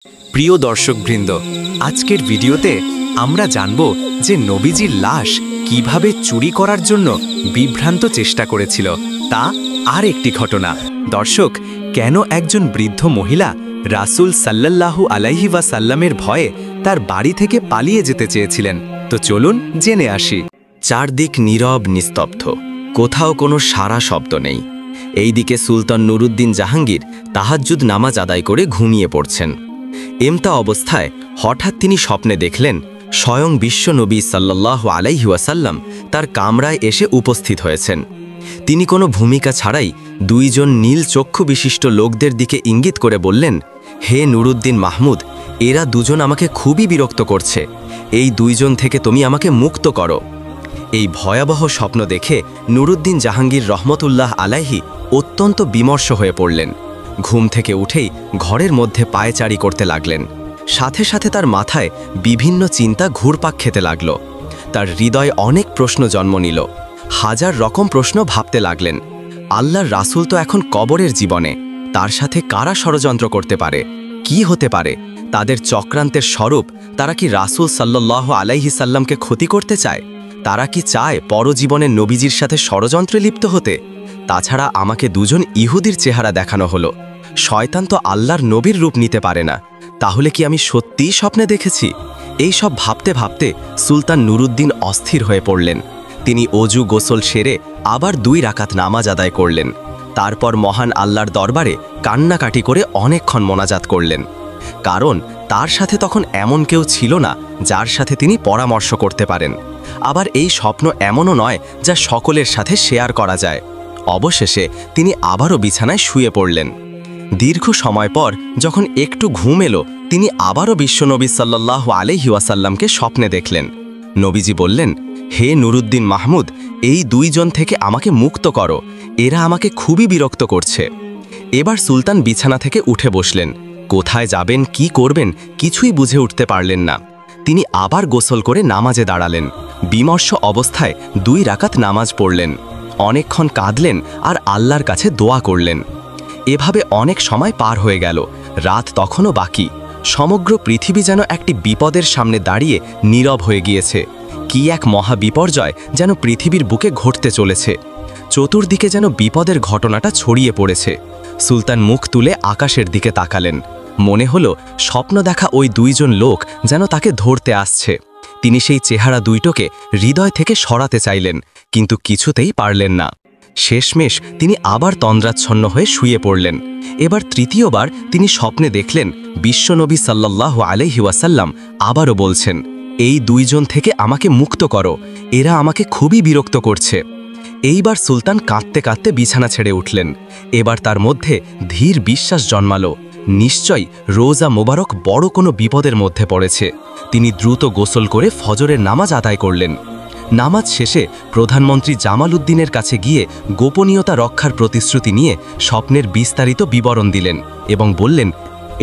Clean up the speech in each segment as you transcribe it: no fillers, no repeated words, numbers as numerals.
প্রিয় দর্শকবৃন্দ, আজকের ভিডিওতে আমরা জানব যে নবীজির লাশ কিভাবে চুরি করার জন্য বিভ্রান্ত চেষ্টা করেছিল, তা আর একটি ঘটনা। দর্শক, কেন একজন বৃদ্ধ মহিলা রাসূল সাল্লাল্লাহু আলাইহি ওয়াসাল্লামের ভয়ে তার বাড়ি থেকে পালিয়ে যেতে চেয়েছিলেন, তো চলুন জেনে আসি। চারদিক নীরব নিস্তব্ধ, কোথাও কোনো সারা শব্দ নেই। এইদিকে সুলতান নুরুদ্দিন জাহাঙ্গীর তাহাজ্জুদ নামাজ আদায় করে ঘুমিয়ে পড়ছেন। এমতা অবস্থায় হঠাৎ তিনি স্বপ্নে দেখলেন স্বয়ং বিশ্বনবী সাল্লাল্লাহু আলাইহি ওয়াসাল্লাম তার কামরায় এসে উপস্থিত হয়েছেন। তিনি কোনো ভূমিকা ছাড়াই দুইজন নীল চক্ষু বিশিষ্ট লোকদের দিকে ইঙ্গিত করে বললেন, হে নুরুদ্দিন মাহমুদ, এরা দুজন আমাকে খুবই বিরক্ত করছে, এই দুইজন থেকে তুমি আমাকে মুক্ত করো। এই ভয়াবহ স্বপ্ন দেখে নুরুদ্দিন জাহাঙ্গীর রহমতুল্লাহ আলাইহি অত্যন্ত বিমর্ষ হয়ে পড়লেন। ঘুম থেকে উঠেই ঘরের মধ্যে পায়চারি করতে লাগলেন। সাথে সাথে তার মাথায় বিভিন্ন চিন্তা ঘুরপাক খেতে লাগল। তার হৃদয়ে অনেক প্রশ্ন জন্ম নিল। হাজার রকম প্রশ্ন ভাবতে লাগলেন। আল্লাহর রাসূল তো এখন কবরের জীবনে, তার সাথে কারা ষড়যন্ত্র করতে পারে, কি হতে পারে? তাদের চক্রান্তের স্বরূপ তারা কি রাসূল সাল্লাল্লাহু আলাইহি সাল্লামকে ক্ষতি করতে চায়? তারা কি চায় পরজীবনে নবীজির সাথে ষড়যন্ত্রে লিপ্ত হতে? তাছাড়া আমাকে দুজন ইহুদির চেহারা দেখানো হলো। শয়তান তো আল্লাহর নবীর রূপ নিতে পারে না, তাহলে কি আমি সত্যিই স্বপ্নে দেখেছি? এই সব ভাবতে ভাবতে সুলতান নুরুদ্দিন অস্থির হয়ে পড়লেন। তিনি অজু গোসল সেরে আবার 2 রাকাত নামাজ আদায় করলেন। তারপর মহান আল্লাহর দরবারে কান্নাকাটি করে অনেকক্ষণ মোনাজাত করলেন। কারণ তার সাথে তখন এমন কেউ ছিল না যার সাথে তিনি পরামর্শ করতে পারেন। আবার এই স্বপ্ন এমনও নয় যা সকলের সাথে শেয়ার করা যায়। অবশেষে তিনি আবারও বিছানায় শুয়ে পড়লেন। দীর্ঘ সময় পর যখন একটু ঘুম এলো, তিনি আবারও বিশ্বনবী সাল্লাল্লাহু আলাইহি ওয়াসাল্লামকে স্বপ্নে দেখলেন। নবীজি বললেন, হে নুরুদ্দিন মাহমুদ, এই দুইজন থেকে আমাকে মুক্ত করো, এরা আমাকে খুবই বিরক্ত করছে। এবার সুলতান বিছানা থেকে উঠে বসলেন। কোথায় যাবেন, কি করবেন, কিছুই বুঝে উঠতে পারলেন না। তিনি আবার গোসল করে নামাজে দাঁড়ালেন। বিমর্ষ অবস্থায় 2 রাকাত নামাজ পড়লেন। অনেকক্ষণ কাঁদলেন আর আল্লাহর কাছে দোয়া করলেন। এভাবে অনেক সময় পার হয়ে গেল। রাত তখনও বাকি। সমগ্র পৃথিবী যেন একটি বিপদের সামনে দাঁড়িয়ে নীরব হয়ে গিয়েছে। কি এক মহা বিপর্যয় যেন পৃথিবীর বুকে ঘটতে চলেছে। চতুর্দিকে যেন বিপদের ঘটনাটা ছড়িয়ে পড়েছে। সুলতান মুখ তুলে আকাশের দিকে তাকালেন। মনে হলো স্বপ্ন দেখা ওই 2জন লোক যেন তাকে ধরতে আসছে। তিনি সেই চেহারা দুইটোকে হৃদয় থেকে সরাতে চাইলেন, কিন্তু কিছুতেই পারলেন না। শেষমেশ তিনি আবার তন্দ্রাচ্ছন্ন হয়ে শুয়ে পড়লেন। এবার তৃতীয়বার তিনি স্বপ্নে দেখলেন বিশ্বনবী সাল্লাল্লাহু আলাইহি ওয়াসাল্লাম আবারও বলছেন, এই 2জন থেকে আমাকে মুক্ত করো, এরা আমাকে খুবই বিরক্ত করছে। এইবার সুলতান কাঁদতে কাঁদতে বিছানা ছেড়ে উঠলেন। এবার তার মধ্যে ধীর বিশ্বাস জন্মালো, নিশ্চয়ই রোজা মোবারক বড় কোনো বিপদের মধ্যে পড়েছে। তিনি দ্রুত গোসল করে ফজরের নামাজ আদায় করলেন। নামাজ শেষে প্রধানমন্ত্রী জামাল উদ্দিনের কাছে গিয়ে গোপনীয়তা রক্ষার প্রতিশ্রুতি নিয়ে স্বপ্নের বিস্তারিত বিবরণ দিলেন এবং বললেন,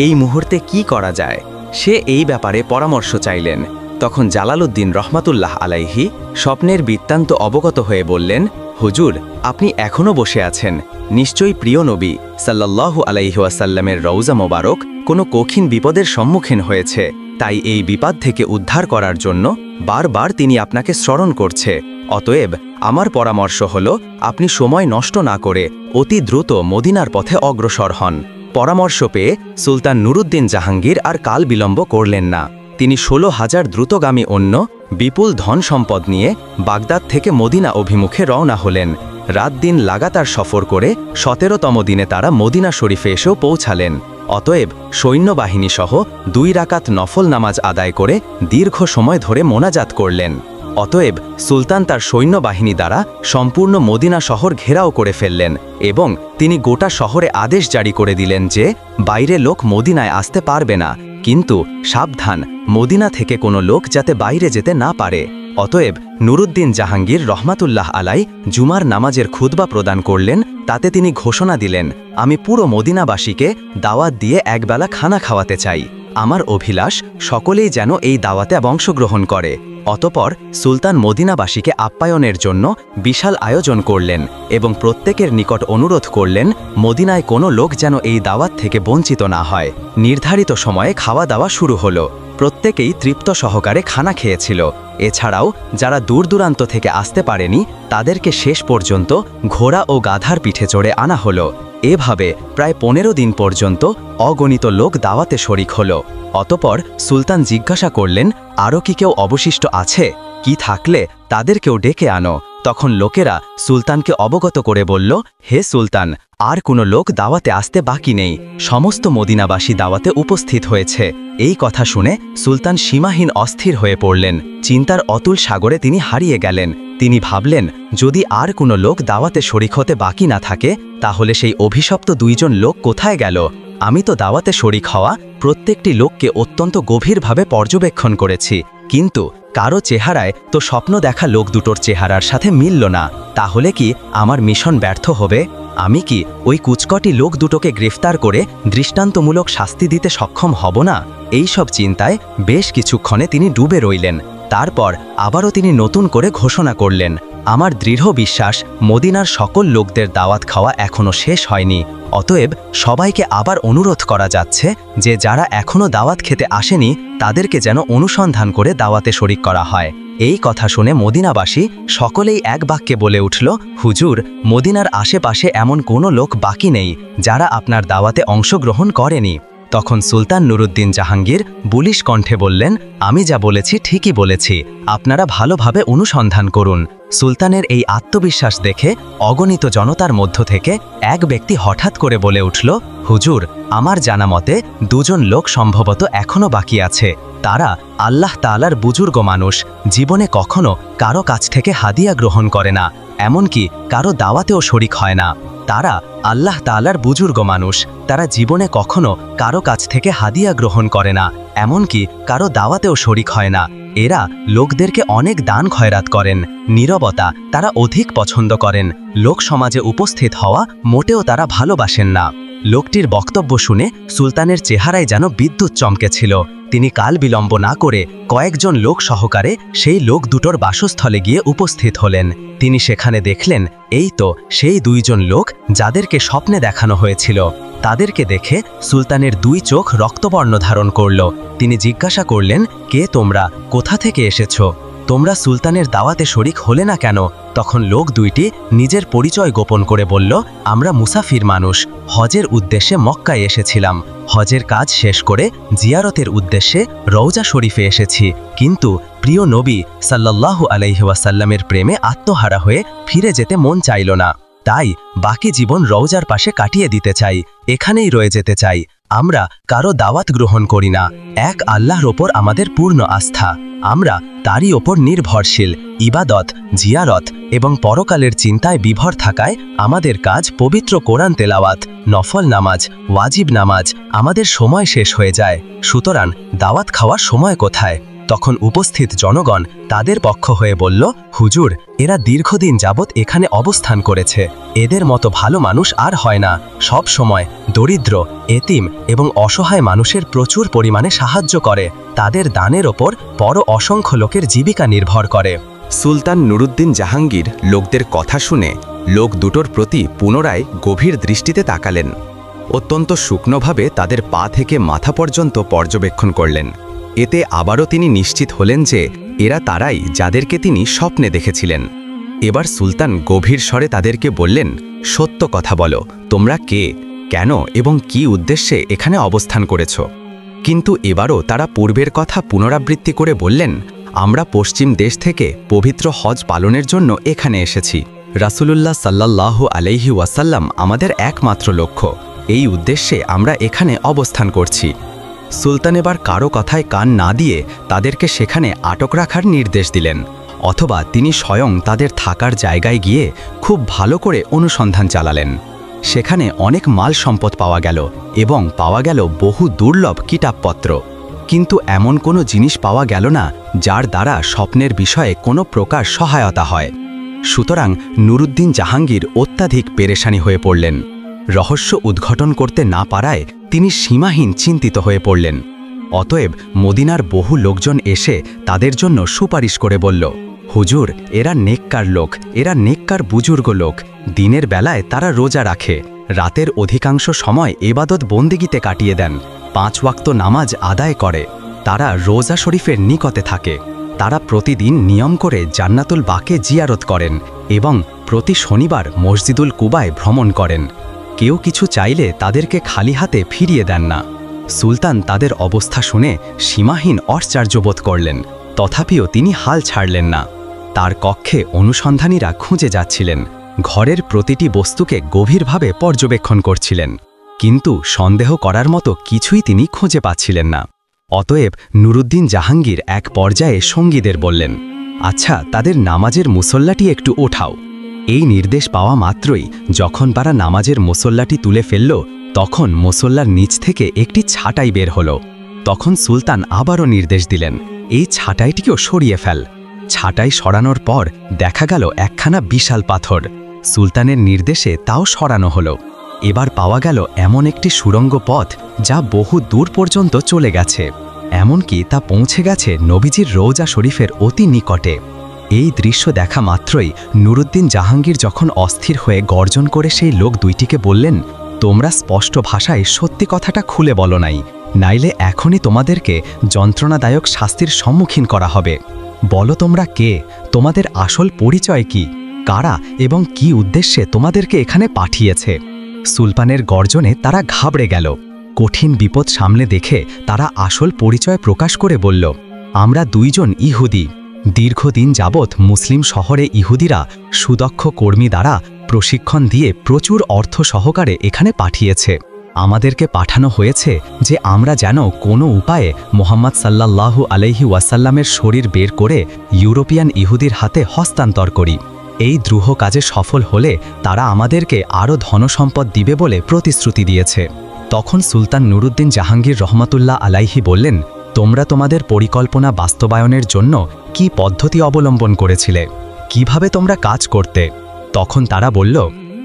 এই মুহূর্তে কি করা যায় সে এই ব্যাপারে পরামর্শ চাইলেন। তখন জালালউদ্দিন রহমাতুল্লাহ আলাইহি স্বপ্নের বৃত্তান্ত অবগত হয়ে বললেন, হুজুর, আপনি এখনও বসে আছেন। নিশ্চয়ই প্রিয় নবী সাল্লাল্লাহু আলাইহি ওয়াসাল্লামের রওজা মোবারক কোনো কঠিন বিপদের সম্মুখীন হয়েছে, তাই এই বিপদ থেকে উদ্ধার করার জন্য বারবার তিনি আপনাকে স্মরণ করছে। অতএব আমার পরামর্শ হলো আপনি সময় নষ্ট না করে অতি দ্রুত মদিনার পথে অগ্রসর হন। পরামর্শ পেয়ে সুলতান নুরুদ্দিন জাহাঙ্গীর আর কাল বিলম্ব করলেন না। তিনি 16,000 দ্রুতগামী অন্য বিপুল ধন সম্পদ নিয়ে বাগদাদ থেকে মদিনা অভিমুখে রওনা হলেন। রাত দিন লাগাতার সফর করে 17তম দিনে তারা মদিনা শরীফে এসেও পৌঁছালেন। অতএব সৈন্যবাহিনী সহ 2 রাকাত নফল নামাজ আদায় করে দীর্ঘ সময় ধরে মোনাজাত করলেন। অতএব সুলতান তার সৈন্যবাহিনী দ্বারা সম্পূর্ণ মদিনা শহর ঘেরাও করে ফেললেন এবং তিনি গোটা শহরে আদেশ জারি করে দিলেন যে বাইরে লোক মদিনায় আসতে পারবে না, কিন্তু সাবধান, মদিনা থেকে কোনো লোক যাতে বাইরে যেতে না পারে। অতএব নুরুদ্দিন জাহাঙ্গীর রহমাতুল্লাহ আলাই জুমার নামাজের খুতবা প্রদান করলেন। তাতে তিনি ঘোষণা দিলেন, আমি পুরো মদিনাবাসীকে দাওয়াত দিয়ে একবেলা খানা খাওয়াতে চাই। আমার অভিলাষ সকলেই যেন এই দাওয়াতে অংশগ্রহণ করে। অতপর সুলতান মদিনাবাসীকে আপ্যায়নের জন্য বিশাল আয়োজন করলেন এবং প্রত্যেকের নিকট অনুরোধ করলেন মদিনায় কোনো লোক যেন এই দাওয়াত থেকে বঞ্চিত না হয়। নির্ধারিত সময়ে খাওয়া দাওয়া শুরু হলো। প্রত্যেকেই তৃপ্ত সহকারে খানা খেয়েছিল। এছাড়াও যারা দূর দূরান্ত থেকে আসতে পারেনি তাদেরকে শেষ পর্যন্ত ঘোড়া ও গাধার পিঠে চড়ে আনা হলো। এভাবে প্রায় 15 দিন পর্যন্ত অগণিত লোক দাওয়াতে শরিক হলো। অতপর সুলতান জিজ্ঞাসা করলেন, আরও কি কেউ অবশিষ্ট আছে? কি থাকলে তাদেরকেও ডেকে আনো। তখন লোকেরা সুলতানকে অবগত করে বলল, হে সুলতান, আর কোনো লোক দাওয়াতে আসতে বাকি নেই, সমস্ত মদিনাবাসী দাওয়াতে উপস্থিত হয়েছে। এই কথা শুনে সুলতান সীমাহীন অস্থির হয়ে পড়লেন। চিন্তার অতুল সাগরে তিনি হারিয়ে গেলেন। তিনি ভাবলেন, যদি আর কোনো লোক দাওয়াতে শরিক হতে বাকি না থাকে তাহলে সেই অভিশপ্ত 2 জন লোক কোথায় গেল? আমি তো দাওয়াতে শরিক হওয়া প্রত্যেকটি লোককে অত্যন্ত গভীরভাবে পর্যবেক্ষণ করেছি, কিন্তু কারো চেহারায় তো স্বপ্ন দেখা লোক দুটোর চেহারার সাথে মিলল না। তাহলে কি আমার মিশন ব্যর্থ হবে? আমি কি ওই কুচকটি লোক দুটোকে গ্রেফতার করে দৃষ্টান্তমূলক শাস্তি দিতে সক্ষম হব না? এই সব চিন্তায় বেশ কিছুক্ষণে তিনি ডুবে রইলেন। তারপর আবারও তিনি নতুন করে ঘোষণা করলেন, আমার দৃঢ় বিশ্বাস মদিনার সকল লোকদের দাওয়াত খাওয়া এখনো শেষ হয়নি। অতএব সবাইকে আবার অনুরোধ করা যাচ্ছে যে যারা এখনো দাওয়াত খেতে আসেনি তাদেরকে যেন অনুসন্ধান করে দাওয়াতে শরিক করা হয়। এই কথা শুনে মদিনাবাসী সকলেই এক বাক্যে বলে উঠল, হুজুর, মদিনার আশেপাশে এমন কোনো লোক বাকি নেই যারা আপনার দাওয়াতে অংশগ্রহণ করেনি। তখন সুলতান নুরুদ্দিন জাহাঙ্গীর বুলিশ কণ্ঠে বললেন, আমি যা বলেছি ঠিকই বলেছি, আপনারা ভালোভাবে অনুসন্ধান করুন। সুলতানের এই আত্মবিশ্বাস দেখে অগণিত জনতার মধ্য থেকে এক ব্যক্তি হঠাৎ করে বলে উঠল, হুজুর, আমার জানা মতে 2 জন লোক সম্ভবত এখনো বাকি আছে। তারা আল্লাহ তাআলার বুজুর্গ মানুষ, জীবনে কখনো কারো কাছ থেকে হাদিয়া গ্রহণ করে না, এমনকি কারো দাওয়াতেও শরিক হয় না। তারা আল্লাহ তাআলার বুজুর্গ মানুষ, তারা জীবনে কখনো কারো কাছ থেকে হাদিয়া গ্রহণ করে না, এমনকি কারো দাওয়াতেও শরিক হয় না। এরা লোকদেরকে অনেক দান খয়রাত করেন। নীরবতা তারা অধিক পছন্দ করেন। লোক সমাজে উপস্থিত হওয়া মোটেও তারা ভালোবাসেন না। লোকটির বক্তব্য শুনে সুলতানের চেহারায় যেন বিদ্যুৎ চমকেছিল। তিনি কাল বিলম্ব না করে কয়েকজন লোক সহকারে সেই লোক দুটোর বাসস্থলে গিয়ে উপস্থিত হলেন। তিনি সেখানে দেখলেন, এই তো সেই 2 জন লোক যাদেরকে স্বপ্নে দেখানো হয়েছিল। তাদেরকে দেখে সুলতানের 2 চোখ রক্তবর্ণ ধারণ করল। তিনি জিজ্ঞাসা করলেন, কে তোমরা? কোথা থেকে এসেছ? তোমরা সুলতানের দাওয়াতে শরিক হলে না কেন? তখন লোক 2টি নিজের পরিচয় গোপন করে বলল, আমরা মুসাফির মানুষ, হজের উদ্দেশ্যে মক্কায় এসেছিলাম। হজের কাজ শেষ করে জিয়ারতের উদ্দেশ্যে রওজা শরীফে এসেছি, কিন্তু প্রিয় নবী সাল্লাল্লাহু আলাইহি ওয়াসাল্লামের প্রেমে আত্মহারা হয়ে ফিরে যেতে মন চাইল না। তাই বাকি জীবন রওজার পাশে কাটিয়ে দিতে চাই, এখানেই রয়ে যেতে চাই। আমরা কারো দাওয়াত গ্রহণ করি না। এক আল্লাহর ওপর আমাদের পূর্ণ আস্থা। আমরা তারই ওপর নির্ভরশীল। ইবাদত, জিয়ারত এবং পরকালের চিন্তায় বিভর থাকায় আমাদের কাজ পবিত্র কোরআন তেলাওয়াত, নফল নামাজ, ওয়াজিব নামাজ। আমাদের সময় শেষ হয়ে যায়, সুতরাং দাওয়াত খাওয়ার সময় কোথায়? তখন উপস্থিত জনগণ তাদের পক্ষ হয়ে বলল, হুজুর, এরা দীর্ঘদিন যাবৎ এখানে অবস্থান করেছে, এদের মতো ভালো মানুষ আর হয় না। সব সময় দরিদ্র, এতিম এবং অসহায় মানুষের প্রচুর পরিমাণে সাহায্য করে। তাদের দানের ওপর বড় অসংখ্য লোকের জীবিকা নির্ভর করে। সুলতান নুরুদ্দিন জাহাঙ্গীর লোকদের কথা শুনে লোক দুটোর প্রতি পুনরায় গভীর দৃষ্টিতে তাকালেন। অত্যন্ত শুকনোভাবে তাদের পা থেকে মাথা পর্যন্ত পর্যবেক্ষণ করলেন। এতে আবারও তিনি নিশ্চিত হলেন যে এরা তারাই যাদেরকে তিনি স্বপ্নে দেখেছিলেন। এবার সুলতান গভীর স্বরে তাদেরকে বললেন, সত্য কথা বলো, তোমরা কে, কেন এবং কি উদ্দেশ্যে এখানে অবস্থান করেছ? কিন্তু এবারও তারা পূর্বের কথা পুনরাবৃত্তি করে বললেন, আমরা পশ্চিম দেশ থেকে পবিত্র হজ পালনের জন্য এখানে এসেছি। রাসূলুল্লাহ সাল্লাল্লাহু আলাইহি ওয়াসাল্লাম আমাদের একমাত্র লক্ষ্য, এই উদ্দেশ্যে আমরা এখানে অবস্থান করছি। সুলতান এবার কারো কথায় কান না দিয়ে তাদেরকে সেখানে আটক রাখার নির্দেশ দিলেন, অথবা তিনি স্বয়ং তাদের থাকার জায়গায় গিয়ে খুব ভালো করে অনুসন্ধান চালালেন। সেখানে অনেক মাল সম্পদ পাওয়া গেল এবং পাওয়া গেল বহু দুর্লভ কিতাবপত্র, কিন্তু এমন কোনো জিনিস পাওয়া গেল না যার দ্বারা স্বপ্নের বিষয়ে কোনো প্রকার সহায়তা হয়। সুতরাং নুরুদ্দিন জাহাঙ্গীর অত্যাধিক পেরেশানি হয়ে পড়লেন। রহস্য উদ্ঘাটন করতে না পারায় তিনি সীমাহীন চিন্তিত হয়ে পড়লেন। অতএব মদিনার বহু লোকজন এসে তাদের জন্য সুপারিশ করে বলল, হুজুর, এরা নেককার লোক, এরা নেককার বুজুর্গ লোক। দিনের বেলায় তারা রোজা রাখে, রাতের অধিকাংশ সময় এবাদত বন্দিগিতে কাটিয়ে দেন, 5 ওয়াক্ত নামাজ আদায় করে, তারা রোজা শরীফের নিকটে থাকে, তারা প্রতিদিন নিয়ম করে জান্নাতুল বাকে জিয়ারত করেন এবং প্রতি শনিবার মসজিদুল কুবায় ভ্রমণ করেন। কেউ কিছু চাইলে তাদেরকে খালি হাতে ফিরিয়ে দেন না। সুলতান তাদের অবস্থা শুনে সীমাহীন আশ্চর্যবোধ করলেন, তথাপিও তিনি হাল ছাড়লেন না। তার কক্ষে অনুসন্ধানীরা খুঁজে যাচ্ছিলেন, ঘরের প্রতিটি বস্তুকে গভীরভাবে পর্যবেক্ষণ করছিলেন, কিন্তু সন্দেহ করার মতো কিছুই তিনি খুঁজে পাচ্ছিলেন না। অতএব নুরুদ্দিন জাহাঙ্গীর এক পর্যায়ে সঙ্গীদের বললেন, আচ্ছা, তাদের নামাজের মুসল্লাটি একটু ওঠাও। এই নির্দেশ পাওয়া মাত্রই যখন তারা নামাজের মুসল্লাটি তুলে ফেলল, তখন মুসল্লার নিচ থেকে একটি ছাঁটাই বের হল। তখন সুলতান আবারও নির্দেশ দিলেন, এই ছাঁটাইটিকেও সরিয়ে ফেল। ছাঁটাই সরানোর পর দেখা গেল একখানা বিশাল পাথর। সুলতানের নির্দেশে তাও সরানো হলো। এবার পাওয়া গেল এমন একটি সুড়ঙ্গ পথ যা বহু দূর পর্যন্ত চলে গেছে, এমনকি তা পৌঁছে গেছে নবীজির রওজা শরীফের অতি নিকটে। এই দৃশ্য দেখা মাত্রই নুরুদ্দিন জাহাঙ্গীর যখন অস্থির হয়ে গর্জন করে সেই লোক দুইটিকে বললেন, তোমরা স্পষ্ট ভাষায় সত্যি কথাটা খুলে বলো নাই, নাইলে এখনই তোমাদেরকে যন্ত্রণাদায়ক শাস্তির সম্মুখীন করা হবে। বলো তোমরা কে, তোমাদের আসল পরিচয় কি, কারা এবং কি উদ্দেশ্যে তোমাদেরকে এখানে পাঠিয়েছে। সুলতানের গর্জনে তারা ঘাবড়ে গেল। কঠিন বিপদ সামলে দেখে তারা আসল পরিচয় প্রকাশ করে বলল, আমরা দুইজন ইহুদি। দীর্ঘদিন যাবৎ মুসলিম শহরে ইহুদিরা সুদক্ষ কর্মী দ্বারা প্রশিক্ষণ দিয়ে প্রচুর অর্থ সহকারে এখানে পাঠিয়েছে। আমাদেরকে পাঠানো হয়েছে যে আমরা যেন কোনো উপায়ে মুহাম্মদ সাল্লাল্লাহু আলাইহি ওয়াসাল্লামের শরীর বের করে ইউরোপিয়ান ইহুদির হাতে হস্তান্তর করি। এই দ্রুহ কাজে সফল হলে তারা আমাদেরকে আরও ধনসম্পদ দিবে বলে প্রতিশ্রুতি দিয়েছে। তখন সুলতান নুরুদ্দিন জাহাঙ্গীর রহমাতুল্লাহ আলাইহি বললেন, তোমরা তোমাদের পরিকল্পনা বাস্তবায়নের জন্য কি পদ্ধতি অবলম্বন করেছিলে, কিভাবে তোমরা কাজ করতে? তখন তারা বলল,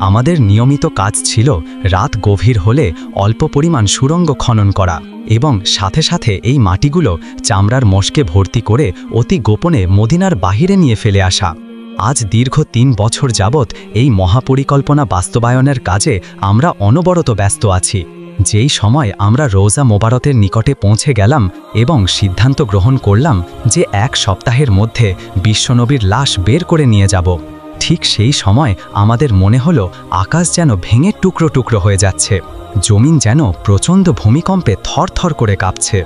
আমাদের নিয়মিত কাজ ছিল রাত গভীর হলে অল্প পরিমাণ সুড়ঙ্গ খনন করা এবং সাথে সাথে এই মাটিগুলো চামড়ার মশকে ভর্তি করে অতি গোপনে মদিনার বাহিরে নিয়ে ফেলে আসা। আজ দীর্ঘ 3 বছর যাবৎ এই মহাপরিকল্পনা বাস্তবায়নের কাজে আমরা অনবরত ব্যস্ত আছি। যেই সময় আমরা রওজা মোবারকের নিকটে পৌঁছে গেলাম এবং সিদ্ধান্ত গ্রহণ করলাম যে 1 সপ্তাহের মধ্যে বিশ্বনবীর লাশ বের করে নিয়ে যাব, ঠিক সেই সময় আমাদের মনে হলো আকাশ যেন ভেঙে টুকরো টুকরো হয়ে যাচ্ছে, জমিন যেন প্রচণ্ড ভূমিকম্পে থরথর করে কাঁপছে।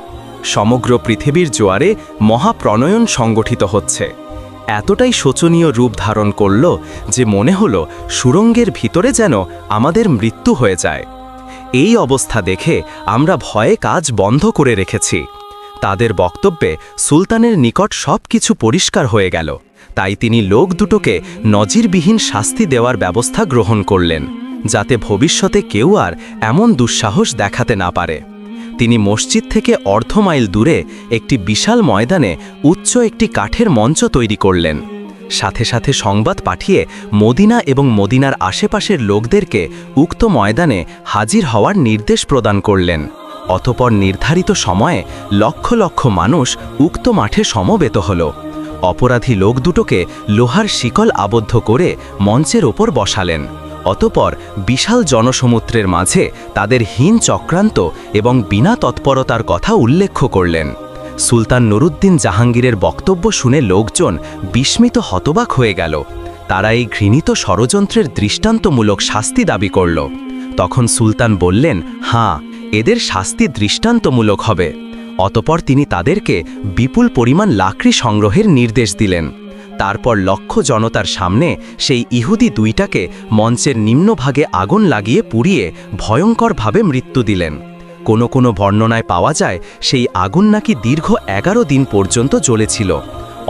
সমগ্র পৃথিবীর জোয়ারে মহাপ্রণয়ন সংগঠিত হচ্ছে। এতটাই শোচনীয় রূপ ধারণ করল যে মনে হলো সুড়ঙ্গের ভিতরে যেন আমাদের মৃত্যু হয়ে যায়। এই অবস্থা দেখে আমরা ভয়ে কাজ বন্ধ করে রেখেছি। তাদের বক্তব্যে সুলতানের নিকট সব কিছু পরিষ্কার হয়ে গেল, তাই তিনি লোক দুটোকে নজিরবিহীন শাস্তি দেওয়ার ব্যবস্থা গ্রহণ করলেন, যাতে ভবিষ্যতে কেউ আর এমন দুঃসাহস দেখাতে না পারে। তিনি মসজিদ থেকে অর্ধ মাইল দূরে একটি বিশাল ময়দানে উচ্চ একটি কাঠের মঞ্চ তৈরি করলেন। সাথে সাথে সংবাদ পাঠিয়ে মদিনা এবং মদিনার আশেপাশের লোকদেরকে উক্ত ময়দানে হাজির হওয়ার নির্দেশ প্রদান করলেন। অতঃপর নির্ধারিত সময়ে লক্ষ লক্ষ মানুষ উক্ত মাঠে সমবেত হল। অপরাধী লোক দুটোকে লোহার শিকল আবদ্ধ করে মঞ্চের ওপর বসালেন। অতঃপর বিশাল জনসমুদ্রের মাঝে তাদের হীন চক্রান্ত এবং বিনা তৎপরতার কথা উল্লেখ করলেন। সুলতান নুরুদ্দিন জাহাঙ্গীরের বক্তব্য শুনে লোকজন বিস্মিত হতবাক হয়ে গেল। তারা এই ঘৃণিত ষড়যন্ত্রের দৃষ্টান্তমূলক শাস্তি দাবি করল। তখন সুলতান বললেন, হ্যাঁ, এদের শাস্তি দৃষ্টান্তমূলক হবে। অতঃপর তিনি তাদেরকে বিপুল পরিমাণ লাকড়ি সংগ্রহের নির্দেশ দিলেন। তারপর লক্ষ জনতার সামনে সেই ইহুদি দুইটাকে মঞ্চের নিম্নভাগে আগুন লাগিয়ে পুড়িয়ে ভয়ঙ্করভাবে মৃত্যু দিলেন। কোনো কোনো বর্ণনায় পাওয়া যায় সেই আগুন নাকি দীর্ঘ 11 দিন পর্যন্ত জ্বলেছিল।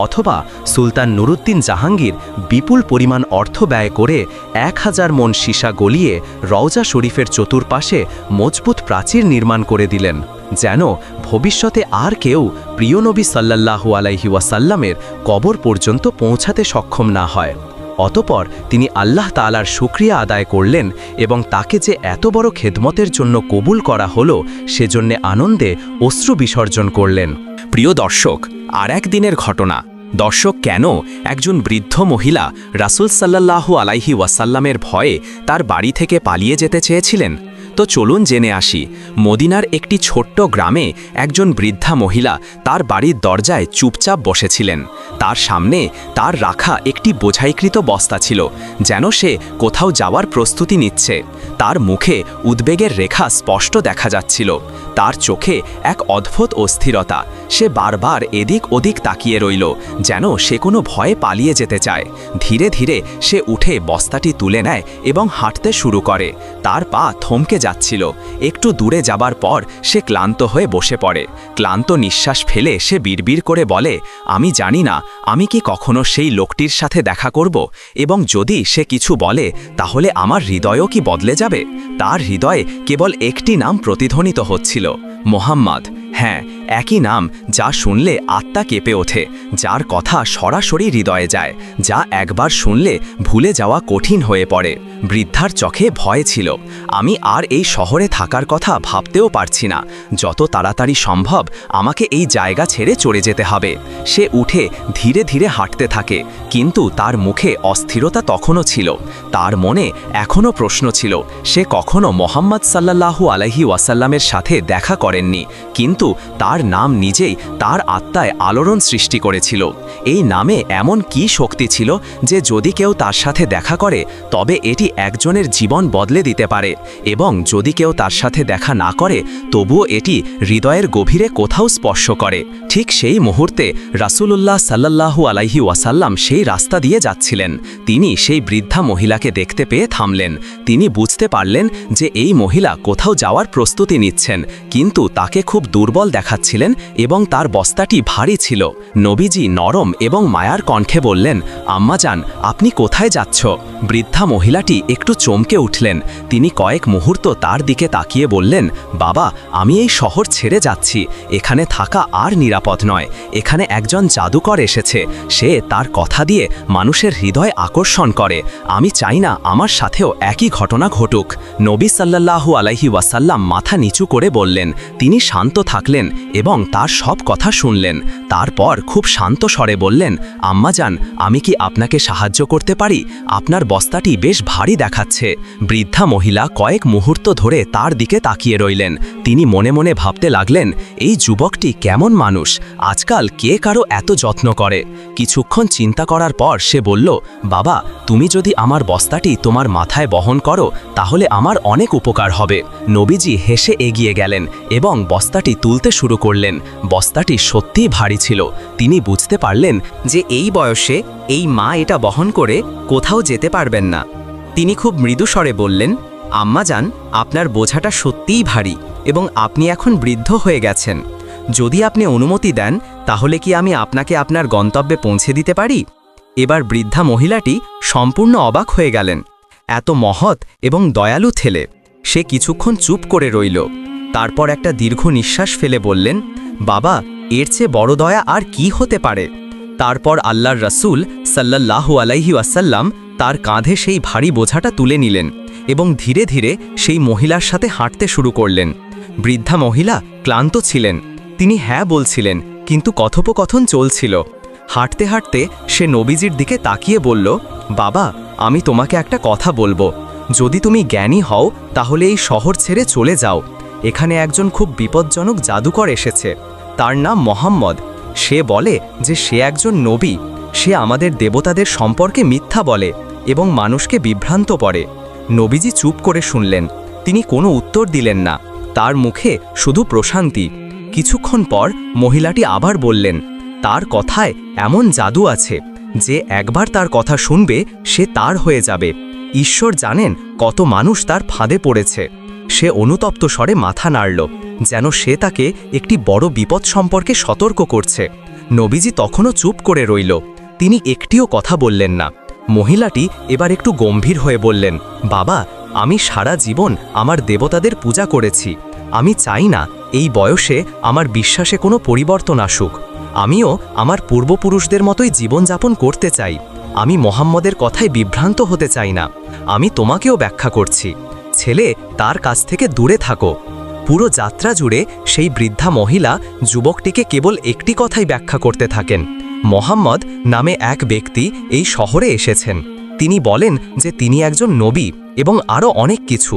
অথবা সুলতান নুরুদ্দিন জাহাঙ্গীর বিপুল পরিমাণ অর্থ ব্যয় করে 1000 মণ সীসা গলিয়ে রওজা শরীফের চতুর্পাশে মজবুত প্রাচীর নির্মাণ করে দিলেন, যেন ভবিষ্যতে আর কেউ প্রিয় নবী সাল্লাল্লাহু আলাইহি ওয়াসাল্লামের কবর পর্যন্ত পৌঁছাতে সক্ষম না হয়। অতঃপর তিনি আল্লাহ তাআলার শুকরিয়া আদায় করলেন এবং তাকে যে এত বড় খেদমতের জন্য কবুল করা হলো সেজন্য আনন্দে অশ্রু বিসর্জন করলেন। প্রিয় দর্শক, আর একদিনের ঘটনা। দর্শক, কেন একজন বৃদ্ধ মহিলা রাসূল সাল্লাল্লাহু আলাইহি ওয়াসাল্লামের ভয়ে তার বাড়ি থেকে পালিয়ে যেতে চেয়েছিলেন? তো চলুন জেনে আসি। মদিনার একটি ছোট্ট গ্রামে একজন বৃদ্ধা মহিলা তার বাড়ির দরজায় চুপচাপ বসেছিলেন। তার সামনে তার রাখা একটি বোঝাইকৃত বস্তা ছিল, যেন সে কোথাও যাওয়ার প্রস্তুতি নিচ্ছে। তার মুখে উদ্বেগের রেখা স্পষ্ট দেখা যাচ্ছিল। তার চোখে এক অদ্ভুত অস্থিরতা। সে বারবার এদিক ওদিক তাকিয়ে রইল, যেন সে কোনো ভয়ে পালিয়ে যেতে চায়। ধীরে ধীরে সে উঠে বস্তাটি তুলে নেয় এবং হাঁটতে শুরু করে। তার পা থমকে যাচ্ছিল। একটু দূরে যাবার পর সে ক্লান্ত হয়ে বসে পড়ে। ক্লান্ত নিঃশ্বাস ফেলে সে বিড়বিড় করে বলে, আমি জানি না আমি কি কখনো সেই লোকটির সাথে দেখা করব, এবং যদি সে কিছু বলে তাহলে আমার হৃদয়ও কি বদলে যাবে? তার হৃদয়ে কেবল একটি নাম প্রতিধ্বনিত হচ্ছিল, মোহাম্মদ। হ্যাঁ, একই নাম যা শুনলে আত্মা কেঁপে ওঠে, যার কথা সরাসরি হৃদয়ে যায়, যা একবার শুনলে ভুলে যাওয়া কঠিন হয়ে পড়ে। বৃদ্ধার চোখে ভয় ছিল। আমি আর এই শহরে থাকার কথা ভাবতেও পারছি না। যত তাড়াতাড়ি সম্ভব আমাকে এই জায়গা ছেড়ে চলে যেতে হবে। সে উঠে ধীরে ধীরে হাঁটতে থাকে, কিন্তু তার মুখে অস্থিরতা তখনও ছিল। তার মনে এখনও প্রশ্ন ছিল। সে কখনো মোহাম্মদ সাল্লাল্লাহু আলাইহি ওয়াসাল্লামের সাথে দেখা করেননি, কিন্তু তার নাম নিজেই তার আত্মায় আলোড়ন সৃষ্টি করেছিল। এই নামে এমন কি শক্তি ছিল যে যদি কেউ তার সাথে দেখা করে তবে এটি একজনের জীবন বদলে দিতে পারে, এবং যদি কেউ তার সাথে দেখা না করে তবুও এটি হৃদয়ের গভীরে কোথাও স্পর্শ করে। ঠিক সেই মুহূর্তে রাসূলুল্লাহ সাল্লাল্লাহু আলাইহি ওয়াসাল্লাম সেই রাস্তা দিয়ে যাচ্ছিলেন। তিনি সেই বৃদ্ধা মহিলাকে দেখতে পেয়ে থামলেন। তিনি বুঝতে পারলেন যে এই মহিলা কোথাও যাওয়ার প্রস্তুতি নিচ্ছেন, কিন্তু তাকে খুব দুর্বল দেখাচ্ছিলেন এবং তার বস্তাটি ভারী ছিল। নবীজি নরম এবং মায়ার কণ্ঠে বললেন, আম্মাজান, আপনি কোথায় যাচ্ছ? বৃদ্ধা মহিলাটি একটু চমকে উঠলেন। তিনি কয়েক মুহূর্ত তার দিকে তাকিয়ে বললেন, বাবা, আমি এই শহর ছেড়ে যাচ্ছি। এখানে থাকা আর নিরাপদ নয়। এখানে একজন জাদুকর এসেছে। সে তার কথা দিয়ে মানুষের হৃদয় আকর্ষণ করে। আমি চাই না আমার সাথেও একই ঘটনা ঘটুক। নবী সাল্লাল্লাহু আলাইহি ওয়াসাল্লাম মাথা নিচু করে বললেন। তিনি শান্ত থাকলেন এবং তার সব কথা শুনলেন। তারপর খুব শান্ত স্বরে বললেন, আম্মাজান, আমি কি আপনাকে সাহায্য করতে পারি? আপনার বস্তাটি বেশ ভারী দেখাচ্ছে। বৃদ্ধা মহিলা কয়েক মুহূর্ত ধরে তার দিকে তাকিয়ে রইলেন। তিনি মনে মনে ভাবতে লাগলেন, এই যুবকটি কেমন মানুষ? আজকাল কে কারো এত যত্ন করে? কিছুক্ষণ চিন্তা করার পর সে বলল, বাবা, তুমি যদি আমার বস্তাটি তোমার মাথায় বহন করো তাহলে আমার অনেক উপকার হবে। নবীজি হেসে এগিয়ে গেলেন এবং বস্তাটি তুলতে শুরু করলেন। বস্তাটি সত্যিই ভারী ছিল। তিনি বুঝতে পারলেন যে এই বয়সে এই মা এটা বহন করে কোথাও যেতে পারবেন না। তিনি খুব মৃদু স্বরে বললেন, আম্মাজান, আপনার বোঝাটা সত্যিই ভারী এবং আপনি এখন বৃদ্ধ হয়ে গেছেন। যদি আপনি অনুমতি দেন তাহলে কি আমি আপনাকে আপনার গন্তব্যে পৌঁছে দিতে পারি? এবার বৃদ্ধা মহিলাটি সম্পূর্ণ অবাক হয়ে গেলেন। এত মহৎ এবং দয়ালু ছেলে। সে কিছুক্ষণ চুপ করে রইল। তারপর একটা দীর্ঘ নিঃশ্বাস ফেলে বললেন, বাবা, এর চেয়ে বড় দয়া আর কি হতে পারে? তারপর আল্লাহর রাসূল সাল্লাল্লাহু আলাইহি ওয়াসাল্লাম তার কাঁধে সেই ভারী বোঝাটা তুলে নিলেন এবং ধীরে ধীরে সেই মহিলার সাথে হাঁটতে শুরু করলেন। বৃদ্ধা মহিলা ক্লান্ত ছিলেন। তিনি হ্যাঁ বলছিলেন, কিন্তু কথোপকথন চলছিল। হাঁটতে হাঁটতে সে নবীজির দিকে তাকিয়ে বলল, বাবা, আমি তোমাকে একটা কথা বলবো। যদি তুমি জ্ঞানী হও তাহলে এই শহর ছেড়ে চলে যাও। এখানে একজন খুব বিপজ্জনক জাদুকর এসেছে। তার নাম মোহাম্মদ। সে বলে যে সে একজন নবী। সে আমাদের দেবতাদের সম্পর্কে মিথ্যা বলে এবং মানুষকে বিভ্রান্ত করে। নবীজি চুপ করে শুনলেন। তিনি কোনো উত্তর দিলেন না। তার মুখে শুধু প্রশান্তি। কিছুক্ষণ পর মহিলাটি আবার বললেন, তার কথায় এমন জাদু আছে যে একবার তার কথা শুনবে সে তার হয়ে যাবে। ঈশ্বর জানেন কত মানুষ তার ফাঁদে পড়েছে। সে অনুতপ্ত স্বরে মাথা নাড়ল, যেন সে তাকে একটি বড় বিপদ সম্পর্কে সতর্ক করছে। নবীজি তখনও চুপ করে রইল। তিনি একটিও কথা বললেন না। মহিলাটি এবার একটু গম্ভীর হয়ে বললেন, বাবা, আমি সারা জীবন আমার দেবতাদের পূজা করেছি। আমি চাই না এই বয়সে আমার বিশ্বাসে কোনো পরিবর্তন আসুক। আমিও আমার পূর্বপুরুষদের মতোই জীবনযাপন করতে চাই। আমি মোহাম্মদের কথায় বিভ্রান্ত হতে চাই না। আমি তোমাকেও ব্যাখ্যা করছি। ছেলে, তার কাছ থেকে দূরে থাকো। পুরো যাত্রা জুড়ে সেই বৃদ্ধা মহিলা যুবকটিকে কেবল একটি কথাই ব্যাখ্যা করতে থাকেন। মোহাম্মদ নামে এক ব্যক্তি এই শহরে এসেছেন। তিনি বলেন যে তিনি একজন নবী এবং আরও অনেক কিছু।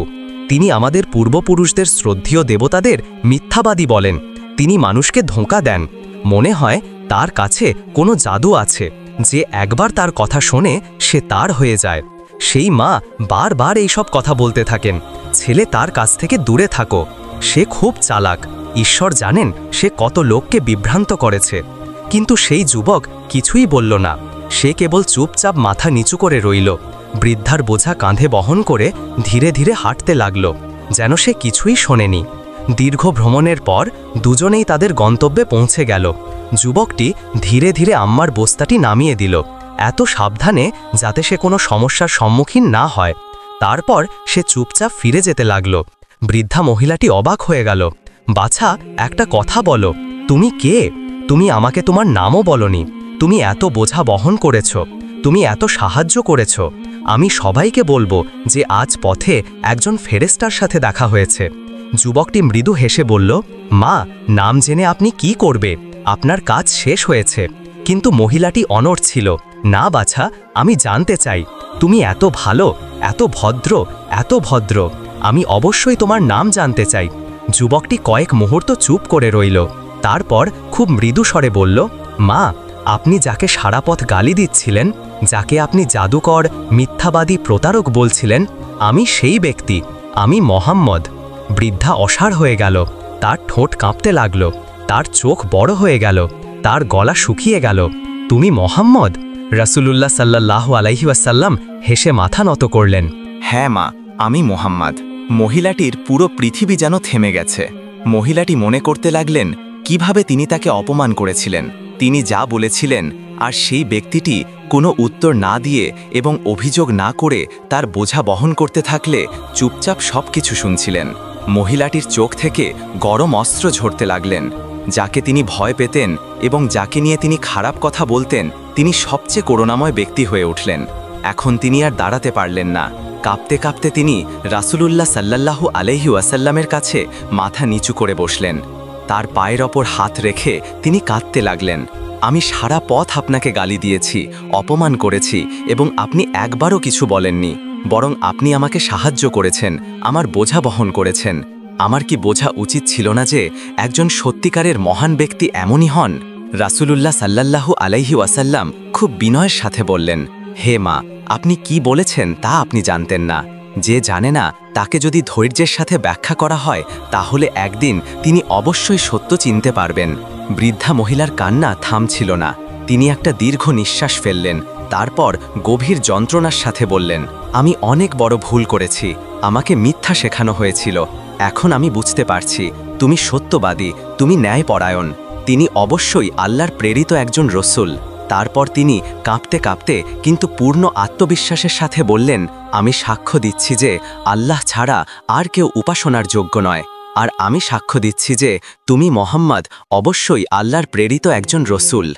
তিনি আমাদের পূর্বপুরুষদের শ্রদ্ধেয় দেবতাদের মিথ্যাবাদী বলেন। তিনি মানুষকে ধোঁকা দেন। মনে হয় তার কাছে কোনো জাদু আছে, যে একবার তার কথা শোনে সে তার হয়ে যায়। সেই মা বারবার এইসব কথা বলতে থাকেন। ছেলে, তার কাছ থেকে দূরে থাকো। সে খুব চালাক। ঈশ্বর জানেন সে কত লোককে বিভ্রান্ত করেছে। কিন্তু সেই যুবক কিছুই বলল না। সে কেবল চুপচাপ মাথা নিচু করে রইল। বৃদ্ধার বোঝা কাঁধে বহন করে ধীরে ধীরে হাঁটতে লাগল, যেন সে কিছুই শোনেনি। দীর্ঘ ভ্রমণের পর দুজনেই তাদের গন্তব্যে পৌঁছে গেল। যুবকটি ধীরে ধীরে আম্মার বস্তাটি নামিয়ে দিল, এত সাবধানে যাতে সে কোনো সমস্যার সম্মুখীন না হয়। তারপর সে চুপচাপ ফিরে যেতে লাগল। বৃদ্ধা মহিলাটি অবাক হয়ে গেল। বাছা, একটা কথা বলো, তুমি কে? তুমি আমাকে তোমার নামও বলনি। তুমি এত বোঝা বহন করেছ, তুমি এত সাহায্য করেছ। আমি সবাইকে বলবো যে আজ পথে একজন ফেরেশতার সাথে দেখা হয়েছে। যুবকটি মৃদু হেসে বলল, মা, নাম জেনে আপনি কি করবে? আপনার কাজ শেষ হয়েছে। কিন্তু মহিলাটি অনড় ছিল। না বাছা, আমি জানতে চাই। তুমি এত ভালো, এত ভদ্র, এত ভদ্র। আমি অবশ্যই তোমার নাম জানতে চাই। যুবকটি কয়েক মুহূর্ত চুপ করে রইল। তারপর খুব মৃদু স্বরে বলল, মা, আপনি যাকে সারা পথ গালি দিচ্ছিলেন, যাকে আপনি জাদুকর, মিথ্যাবাদী, প্রতারক বলছিলেন, আমি সেই ব্যক্তি। আমি মোহাম্মদ। বৃদ্ধা অসাড় হয়ে গেল। তার ঠোঁট কাঁপতে লাগল। তার চোখ বড় হয়ে গেল। তার গলা শুকিয়ে গেল। তুমি মোহাম্মদ? রাসূলুল্লাহ সাল্লাল্লাহু আলাইহি ওয়াসাল্লাম হেসে মাথা নত করলেন। হ্যাঁ মা, আমি মোহাম্মদ। মহিলাটির পুরো পৃথিবী যেন থেমে গেছে। মহিলাটি মনে করতে লাগলেন কিভাবে তিনি তাকে অপমান করেছিলেন। তিনি যা বলেছিলেন, আর সেই ব্যক্তিটি কোনো উত্তর না দিয়ে এবং অভিযোগ না করে তার বোঝা বহন করতে থাকলে চুপচাপ সব কিছু শুনছিলেন। মহিলাটির চোখ থেকে গরম অস্ত্র ঝরতে লাগলেন। যাকে তিনি ভয় পেতেন এবং যাকে নিয়ে তিনি খারাপ কথা বলতেন, তিনি সবচেয়ে করুণাময় ব্যক্তি হয়ে উঠলেন। এখন তিনি আর দাঁড়াতে পারলেন না। কাঁপতে কাঁপতে তিনি রাসূলুল্লাহ সাল্লাল্লাহু আলাইহি ওয়াসাল্লামের কাছে মাথা নিচু করে বসলেন। তার পায়ের ওপর হাত রেখে তিনি কাঁদতে লাগলেন। আমি সারা পথ আপনাকে গালি দিয়েছি, অপমান করেছি, এবং আপনি একবারও কিছু বলেননি। বরং আপনি আমাকে সাহায্য করেছেন, আমার বোঝা বহন করেছেন। আমার কি বোঝা উচিত ছিল না যে একজন সত্যিকারের মহান ব্যক্তি এমনই হন? রাসূলুল্লাহ সাল্লাল্লাহু আলাইহি ওয়াসাল্লাম খুব বিনয়ের সাথে বললেন, হে মা, আপনি কি বলেছেন তা আপনি জানতেন না। যে জানে না তাকে যদি ধৈর্যের সাথে ব্যাখ্যা করা হয়, তাহলে একদিন তিনি অবশ্যই সত্য চিনতে পারবেন। বৃদ্ধা মহিলার কান্না থামছিল না। তিনি একটা দীর্ঘ নিঃশ্বাস ফেললেন। তারপর গভীর যন্ত্রণার সাথে বললেন, আমি অনেক বড় ভুল করেছি। আমাকে মিথ্যা শেখানো হয়েছিল। এখন আমি বুঝতে পারছি তুমি সত্যবাদী, তুমি ন্যায়পরায়ণ। তিনি অবশ্যই আল্লাহর প্রেরিত একজন রসূল। তারপর তিনি কাঁপতে কাঁপতে কিন্তু পূর্ণ আত্মবিশ্বাসের সাথে বললেন, আমি সাক্ষ্য দিচ্ছি যে আল্লাহ ছাড়া আর কেউ উপাসনার যোগ্য নয়। আর আমি সাক্ষ্য দিচ্ছি যে তুমি মোহাম্মদ অবশ্যই আল্লাহর প্রেরিত একজন রসূল।